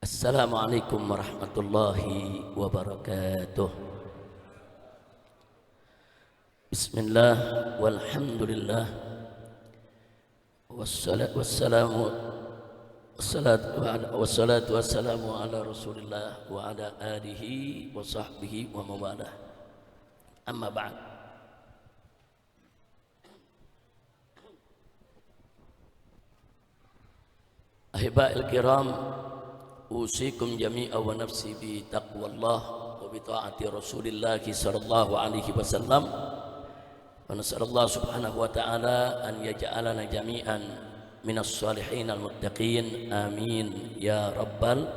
Assalamualaikum warahmatullahi wabarakatuh. Bismillah walhamdulillah wassalatu wassalamu ala rasulillah wa ala alihi wa sahbihi wa mawalah. Amma ba'd. Ahiba'il kiram, usikum jami'a wa nafsi bi taqwallah wa bi ta'ati Rasulillah sallallahu alaihi wasallam. Wa nas'alullah subhanahu wa ta'ala an yaj'alana jami'an minas salihin al-muttaqin. Amin ya rabbal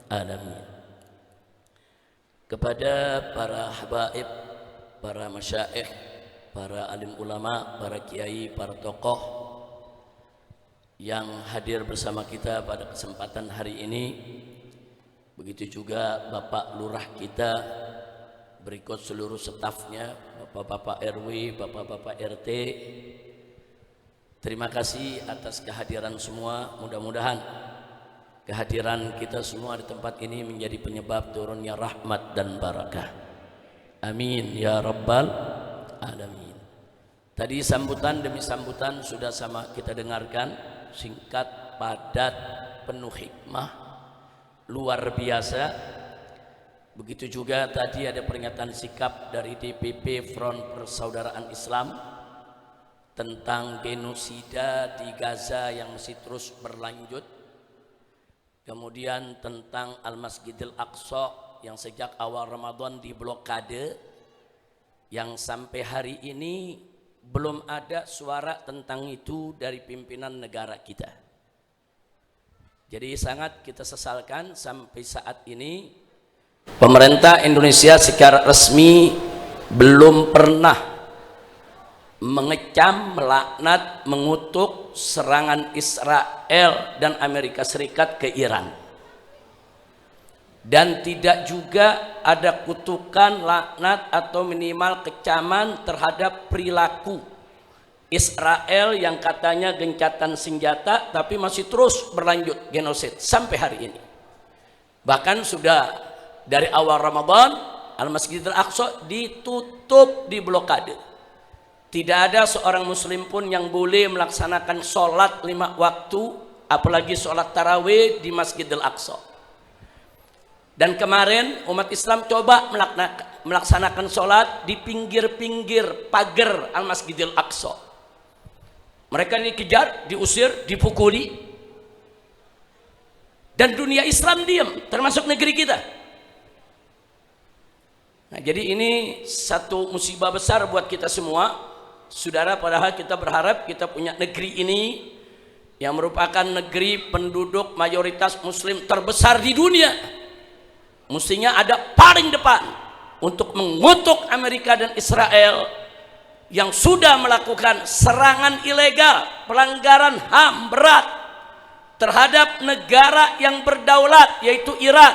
alamin. Kepada para habaib, para masyayikh, para alim ulama, para kiai, para tokoh yang hadir bersama kita pada kesempatan hari ini, begitu juga Bapak Lurah kita, berikut seluruh stafnya, Bapak-Bapak RW, Bapak-Bapak RT. Terima kasih atas kehadiran semua. Mudah-mudahan kehadiran kita semua di tempat ini menjadi penyebab turunnya rahmat dan barakah. Amin ya rabbal alamin. Tadi sambutan demi sambutan sudah sama kita dengarkan, singkat, padat, penuh hikmah, luar biasa. Begitu juga tadi ada pernyataan sikap dari DPP Front Persaudaraan Islam tentang genosida di Gaza yang masih terus berlanjut. Kemudian tentang Al-Masjidil Aqsa yang sejak awal Ramadan diblokade, yang sampai hari ini belum ada suara tentang itu dari pimpinan negara kita. Jadi sangat kita sesalkan sampai saat ini pemerintah Indonesia secara resmi belum pernah mengecam, melaknat, mengutuk serangan Israel dan Amerika Serikat ke Iran. Dan tidak juga ada kutukan, laknat atau minimal kecaman terhadap perilaku Israel yang katanya gencatan senjata tapi masih terus berlanjut genosid sampai hari ini. Bahkan sudah dari awal Ramadan Al-Masjidil Aqsa ditutup, diblokade. Tidak ada seorang muslim pun yang boleh melaksanakan sholat 5 waktu, apalagi sholat tarawih di Masjidil Aqsa. Dan kemarin umat Islam coba melaksanakan sholat di pinggir-pinggir pagar Al-Masjidil Aqsa. Mereka dikejar, diusir, dipukuli. Dan dunia Islam diam, termasuk negeri kita. Nah, jadi ini satu musibah besar buat kita semua. Saudara, padahal kita berharap kita punya negeri ini yang merupakan negeri penduduk mayoritas muslim terbesar di dunia. Mestinya ada paling depan untuk mengutuk Amerika dan Israel yang sudah melakukan serangan ilegal, pelanggaran HAM berat terhadap negara yang berdaulat, yaitu Iran.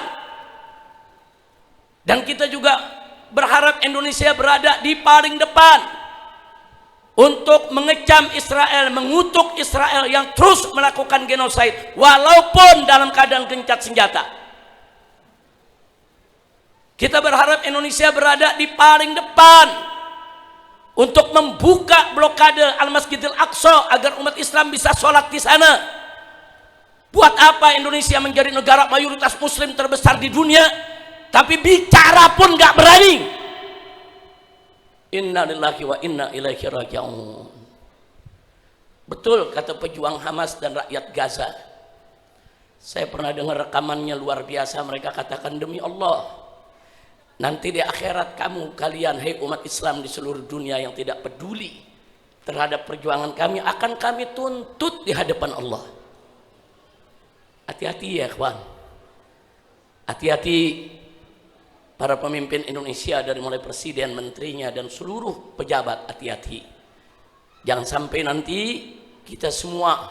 Dan kita juga berharap Indonesia berada di paling depan untuk mengecam Israel, mengutuk Israel yang terus melakukan genosid walaupun dalam keadaan gencatan senjata. Kita berharap Indonesia berada di paling depan untuk membuka blokade Al-Masjidil Aqsa agar umat Islam bisa sholat di sana. Buat apa Indonesia menjadi negara mayoritas muslim terbesar di dunia tapi bicara pun gak berani? Inna lillahi wa inna ilaihi raji'un. Betul kata pejuang Hamas dan rakyat Gaza. Saya pernah dengar rekamannya, luar biasa. Mereka katakan, demi Allah, nanti di akhirat kalian, hai umat Islam di seluruh dunia yang tidak peduli terhadap perjuangan kami, akan kami tuntut di hadapan Allah. Hati-hati ya kawan, hati-hati para pemimpin Indonesia dari mulai presiden, menterinya dan seluruh pejabat, hati-hati. Jangan sampai nanti kita semua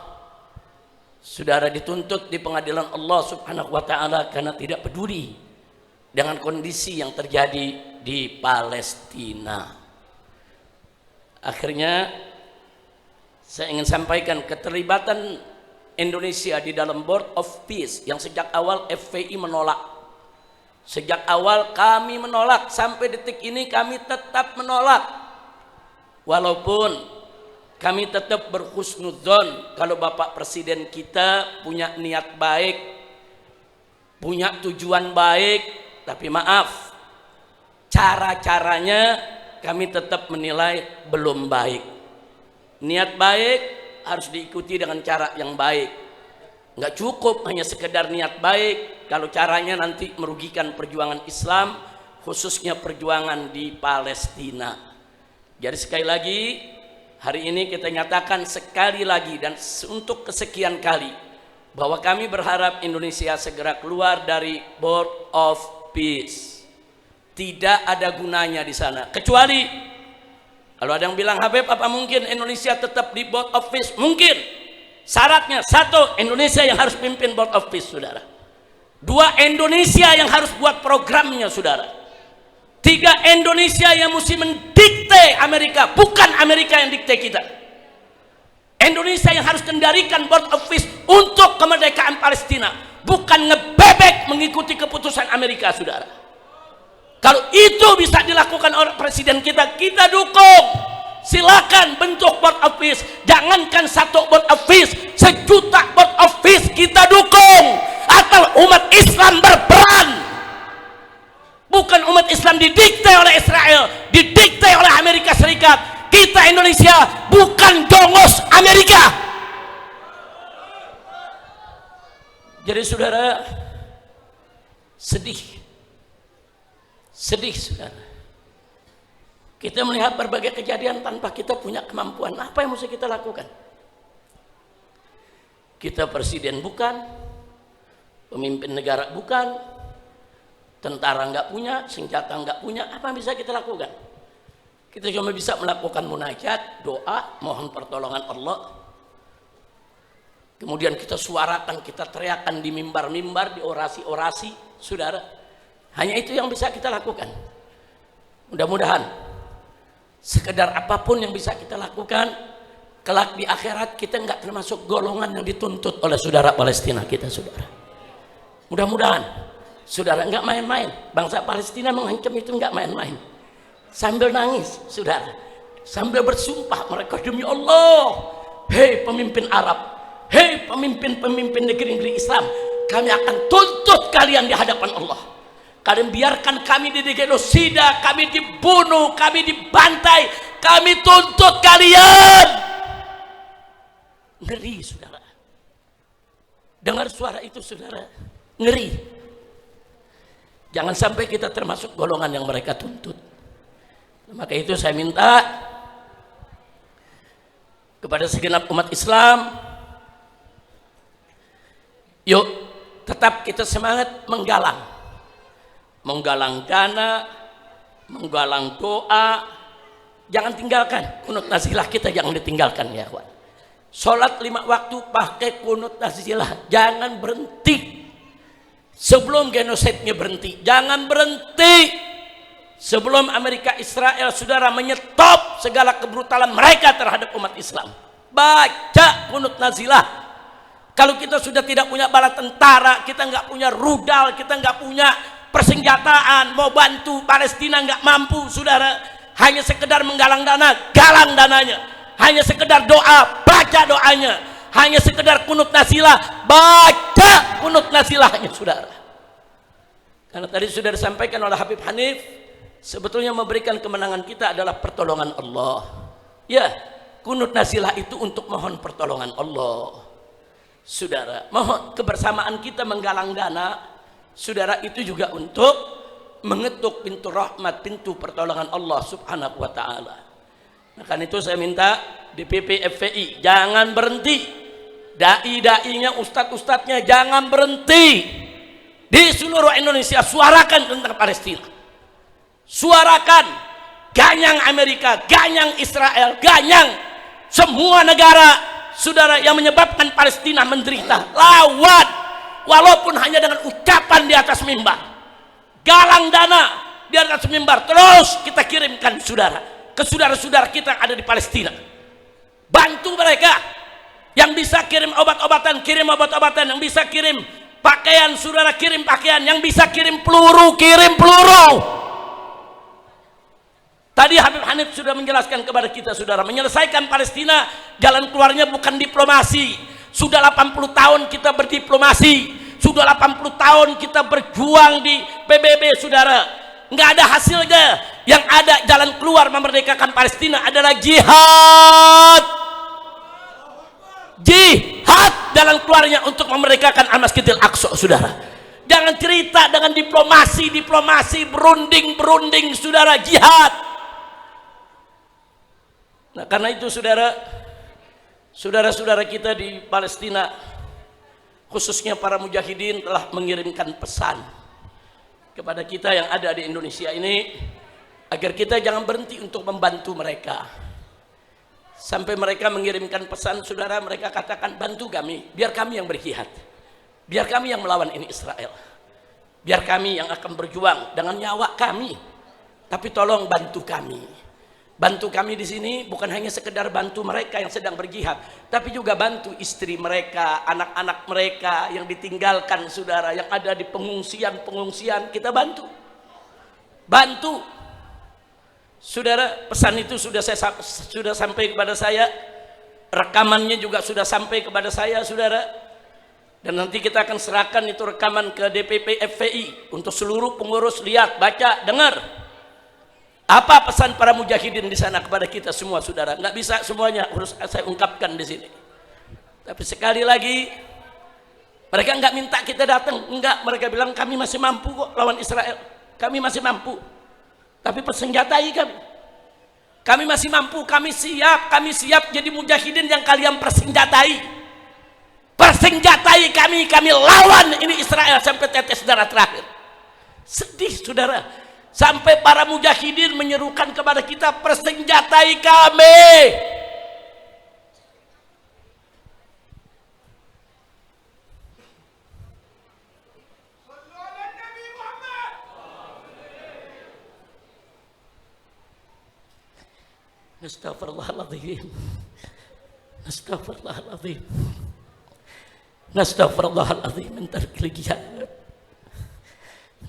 saudara dituntut di pengadilan Allah subhanahu wa ta'ala karena tidak peduli dengan kondisi yang terjadi di Palestina. Akhirnya saya ingin sampaikan keterlibatan Indonesia di dalam Board of Peace yang sejak awal FPI menolak. Sejak awal kami menolak, sampai detik ini kami tetap menolak. Walaupun kami tetap berhusnudzon kalau Bapak Presiden kita punya niat baik, punya tujuan baik, tapi maaf, cara-caranya kami tetap menilai belum baik. Niat baik harus diikuti dengan cara yang baik. Nggak cukup hanya sekedar niat baik kalau caranya nanti merugikan perjuangan Islam, khususnya perjuangan di Palestina. Jadi sekali lagi, hari ini kita nyatakan sekali lagi dan untuk kesekian kali bahwa kami berharap Indonesia segera keluar dari Board of Peace. Tidak ada gunanya di sana, kecuali kalau ada yang bilang, Habib, apa mungkin Indonesia tetap di Board of Peace? Mungkin. Syaratnya, satu, Indonesia yang harus pimpin Board of Peace, saudara. Dua, Indonesia yang harus buat programnya, saudara. Tiga, Indonesia yang mesti mendikte Amerika, bukan Amerika yang dikte kita. Indonesia yang harus kendalikan Board of Peace untuk kemerdekaan Palestina, bukan ngebebek mengikuti keputusan Amerika, saudara. Kalau itu bisa dilakukan oleh presiden kita, kita dukung. Silakan bentuk Board of Peace. Jangankan satu Board of Peace, 1 juta Board of Peace kita dukung. Atau umat Islam berperan. Bukan umat Islam didikte oleh Israel, didikte oleh Amerika Serikat. Kita Indonesia bukan jongos Amerika. Jadi saudara, sedih saudara, kita melihat berbagai kejadian tanpa kita punya kemampuan. Apa yang mesti kita lakukan? Kita presiden bukan, pemimpin negara bukan, tentara nggak punya, senjata nggak punya. Apa yang bisa kita lakukan? Kita cuma bisa melakukan munajat, doa, mohon pertolongan Allah. Kemudian kita suarakan, kita teriakan di mimbar-mimbar, di orasi-orasi, saudara. Hanya itu yang bisa kita lakukan. Mudah-mudahan sekedar apapun yang bisa kita lakukan, kelak di akhirat kita nggak termasuk golongan yang dituntut oleh saudara Palestina kita, saudara. Mudah-mudahan saudara nggak main-main. Bangsa Palestina mengancam itu nggak main-main. Sambil nangis, saudara, sambil bersumpah mereka, demi Allah, hei pemimpin Arab, hei pemimpin-pemimpin negeri-negeri Islam, kami akan tuntut kalian di hadapan Allah. Kalian biarkan kami digenosida, kami dibunuh, kami dibantai, kami tuntut kalian. Ngeri, saudara. Dengar suara itu, saudara, ngeri. Jangan sampai kita termasuk golongan yang mereka tuntut. Maka itu saya minta kepada segenap umat Islam, yuk tetap kita semangat menggalang dana, menggalang doa. Jangan tinggalkan kunut nazilah kita, jangan ditinggalkan ya kawan. Sholat 5 waktu pakai kunut nazilah, jangan berhenti sebelum genosidnya berhenti, jangan berhenti sebelum Amerika Israel, saudara, menyetop segala kebrutalan mereka terhadap umat Islam. Baca kunut nazilah. Kalau kita sudah tidak punya bala tentara, kita nggak punya rudal, kita nggak punya persenjataan, mau bantu Palestina nggak mampu, saudara, hanya sekedar menggalang dana, galang dananya. Hanya sekedar doa, baca doanya. Hanya sekedar kunut nazilah, baca kunut nazilahnya, saudara. Karena tadi sudah disampaikan oleh Habib Hanif, sebetulnya memberikan kemenangan kita adalah pertolongan Allah. Ya, kunut nazilah itu untuk mohon pertolongan Allah, saudara. Mohon kebersamaan kita menggalang dana, saudara, itu juga untuk mengetuk pintu rahmat, pintu pertolongan Allah subhanahu wa ta'ala. Nah, kan itu saya minta DPP FPI jangan berhenti, dai-dainya, ustadz-ustadznya jangan berhenti. Di seluruh Indonesia suarakan tentang Palestina, suarakan, ganyang Amerika, ganyang Israel, ganyang semua negara, saudara, yang menyebabkan Palestina menderita. Lawan, walaupun hanya dengan ucapan di atas mimbar, galang dana di atas mimbar, terus kita kirimkan, saudara, ke saudara-saudara kita yang ada di Palestina. Bantu mereka. Yang bisa kirim obat-obatan, kirim obat-obatan. Yang bisa kirim pakaian, saudara kirim pakaian. Yang bisa kirim peluru, kirim peluru. Tadi Habib Hanif sudah menjelaskan kepada kita, saudara, menyelesaikan Palestina jalan keluarnya bukan diplomasi. Sudah 80 tahun kita berdiplomasi, sudah 80 tahun kita berjuang di PBB, saudara, nggak ada hasilnya. Yang ada jalan keluar memerdekakan Palestina adalah jihad. Jihad jalan keluarnya untuk memerdekakan Al-Masjidil Aqsa, saudara. Jangan cerita dengan diplomasi berunding, saudara. Jihad. Nah, karena itu saudara-saudara kita di Palestina, khususnya para mujahidin, telah mengirimkan pesan kepada kita yang ada di Indonesia ini, agar kita jangan berhenti untuk membantu mereka. Sampai mereka mengirimkan pesan, saudara, mereka katakan, bantu kami, biar kami yang berjihad, biar kami yang melawan ini Israel, biar kami yang akan berjuang dengan nyawa kami, tapi tolong bantu kami. Bantu kami di sini bukan hanya sekedar bantu mereka yang sedang berjihad, tapi juga bantu istri mereka, anak-anak mereka yang ditinggalkan, saudara, yang ada di pengungsian, kita bantu. Saudara, pesan itu sudah sampai kepada saya, rekamannya juga sudah sampai kepada saya, saudara. Dan nanti kita akan serahkan itu rekaman ke DPP FPI untuk seluruh pengurus, lihat, baca, dengar. Apa pesan para mujahidin di sana kepada kita semua, saudara? Nggak bisa semuanya harus saya ungkapkan di sini. Tapi sekali lagi, mereka nggak minta kita datang, enggak. Mereka bilang kami masih mampu kok lawan Israel, kami masih mampu. Tapi persenjatai kami. Kami masih mampu, kami siap jadi mujahidin yang kalian persenjatai. Persenjatai kami lawan ini Israel sampai tetes darah terakhir. Sedih, saudara. Sampai para mujahidin menyerukan kepada kita, persenjatai kami. Astaghfirullahaladzim. Astaghfirullahaladzim. Astaghfirullahaladzim min tarkil jihad.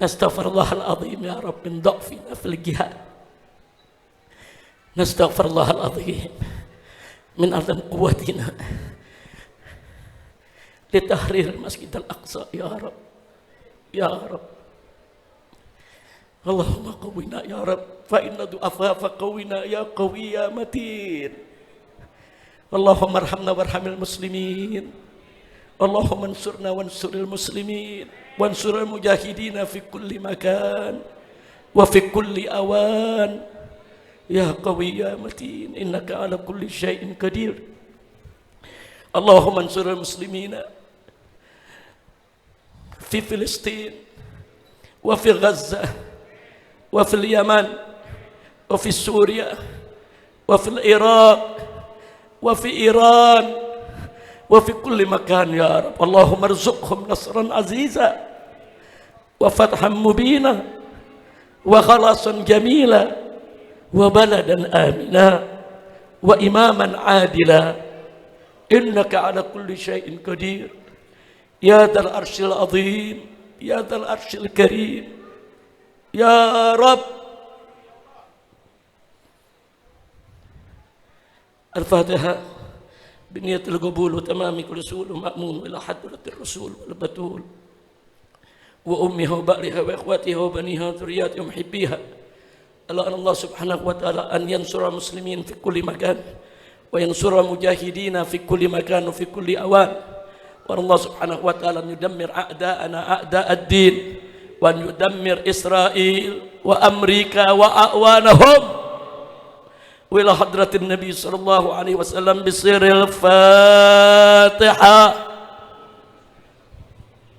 Astaghfirullahaladzim ya Rabb min dha'fina fil jihad. Astaghfirullahaladzim min adam quwwatina li tahrir Masjid Al-Aqsa ya Rabb. Ya Rabb. Allahumma qawwina ya Rabb, fa inna du'afa fa qawwina ya qawi ya matin. Allahumma arhamna warhamil muslimin. Allahumma ansurna wansuril muslimin, wansuril mujahidina fi kulli makan wa fi kulli awan. Ya qawi ya matin, innaka ala kulli syai'in qadir. Allahumma ansuril muslimina fi Filistin wa fi Gaza وفي اليمن وفي سوريا وفي العراق وفي إيران وفي كل مكان يا رب. اللهم ارزقهم نصرا عزيزا وفتحا مبينا وخلاصا جميلا وبلدا آمنا وإماما عادلا إنك على كل شيء قدير يا ذا العرش العظيم يا ذا العرش الكريم يا رب. الفاتحة بنية القبول وتمام كل سؤول ومأمون إلى حضرة الرسول والبتول وأمها وبأرها وإخواتها وبنيها وذرياتها ومحبيها. الله سبحانه وتعالى أن ينصر المسلمين في كل مكان وينصر المجاهدين في كل مكان وفي كل أوان. والله سبحانه وتعالى أن يدمر أعداءنا أعداء الدين وأن يدمر إسرائيل وأمريكا وأعوانهم. وإلى حضرة النبي صلى الله عليه وسلم بسر الفاتحة.